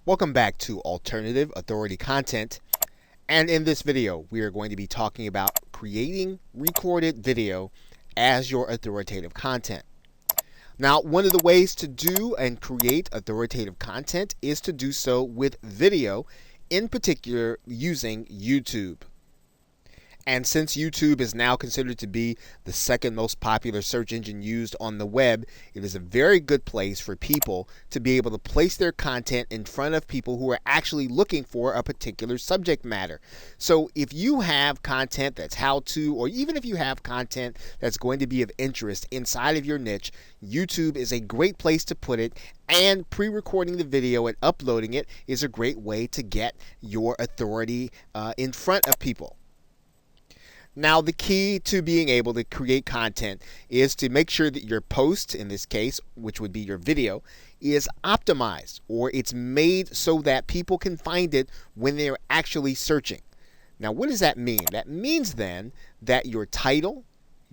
Welcome back to Alternative Authority Content, and in this video we are going to be talking about creating recorded video as your authoritative content. Now, one of the ways to do and create authoritative content is to do so with video, in particular using YouTube. And since YouTube is now considered to be the second most popular search engine used on the web, it is a very good place for people to be able to place their content in front of people who are actually looking for a particular subject matter. So if you have content that's how-to, or even if you have content that's going to be of interest inside of your niche, YouTube is a great place to put it, and pre-recording the video and uploading it is a great way to get your authority in front of people. Now, the key to being able to create content is to make sure that your post, in this case, which would be your video, is optimized, or it's made so that people can find it when they're actually searching. Now, what does that mean? That means then that your title,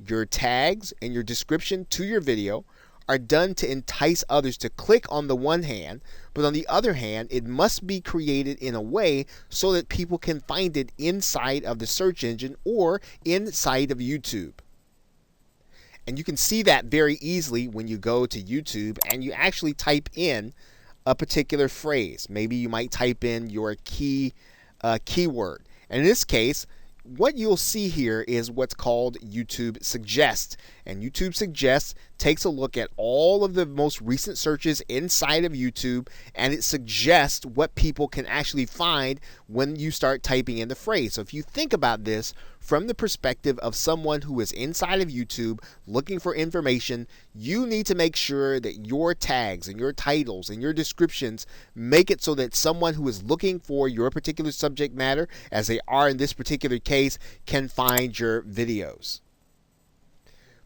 your tags, and your description to your video are done to entice others to click on the one hand, but on the other hand, it must be created in a way so that people can find it inside of the search engine or inside of YouTube. And you can see that very easily when you go to YouTube and you actually type in a particular phrase. Maybe you might type in your keyword. And in this case, what you'll see here is what's called YouTube Suggest. And YouTube Suggest takes a look at all of the most recent searches inside of YouTube, and it suggests what people can actually find when you start typing in the phrase. So if you think about this from the perspective of someone who is inside of YouTube looking for information, you need to make sure that your tags and your titles and your descriptions make it so that someone who is looking for your particular subject matter, as they are in this particular case, can find your videos.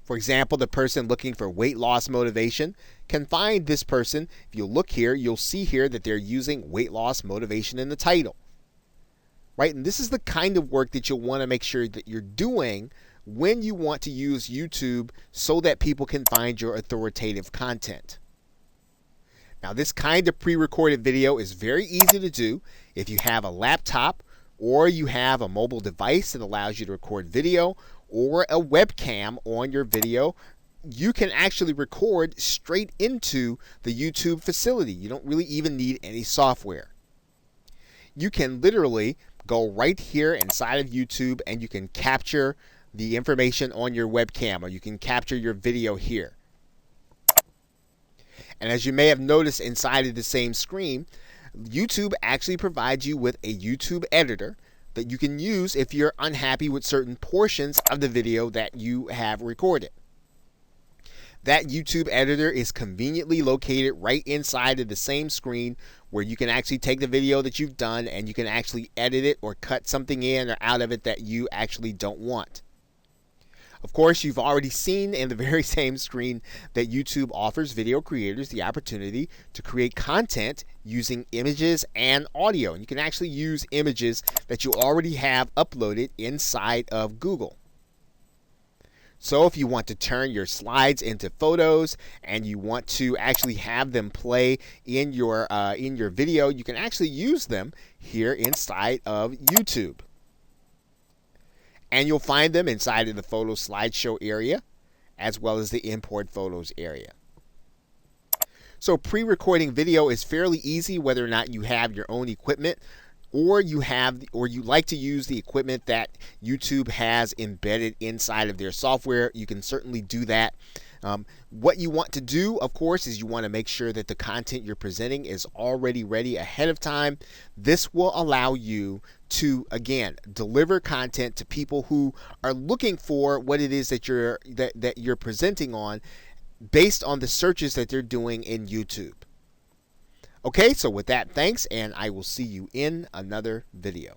For example, the person looking for weight loss motivation can find this person. If you look here, you'll see here that they're using weight loss motivation in the title. Right? And this is the kind of work that you'll want to make sure that you're doing when you want to use YouTube so that people can find your authoritative content. Now, this kind of pre-recorded video is very easy to do if you have a laptop or you have a mobile device that allows you to record video, or a webcam on your video. You can actually record straight into the YouTube facility. You don't really even need any software. You can literally go right here inside of YouTube and you can capture the information on your webcam, or you can capture your video here. And as you may have noticed inside of the same screen, YouTube actually provides you with a YouTube editor that you can use if you're unhappy with certain portions of the video that you have recorded. That YouTube editor is conveniently located right inside of the same screen, where you can actually take the video that you've done and you can actually edit it or cut something in or out of it that you actually don't want. Of course, you've already seen in the very same screen that YouTube offers video creators the opportunity to create content using images and audio. And you can actually use images that you already have uploaded inside of Google. So if you want to turn your slides into photos and you want to actually have them play in your video, you can actually use them here inside of YouTube. And you'll find them inside of the photo slideshow area, as well as the import photos area. So pre-recording video is fairly easy, whether or not you have your own equipment, or you like to use the equipment that YouTube has embedded inside of their software. You can certainly do that. What you want to do, of course, is you want to make sure that the content you're presenting is already ready ahead of time. This will allow you to, again, deliver content to people who are looking for what it is that you're presenting on, based on the searches that they're doing in YouTube. Okay, so with that, thanks, and I will see you in another video.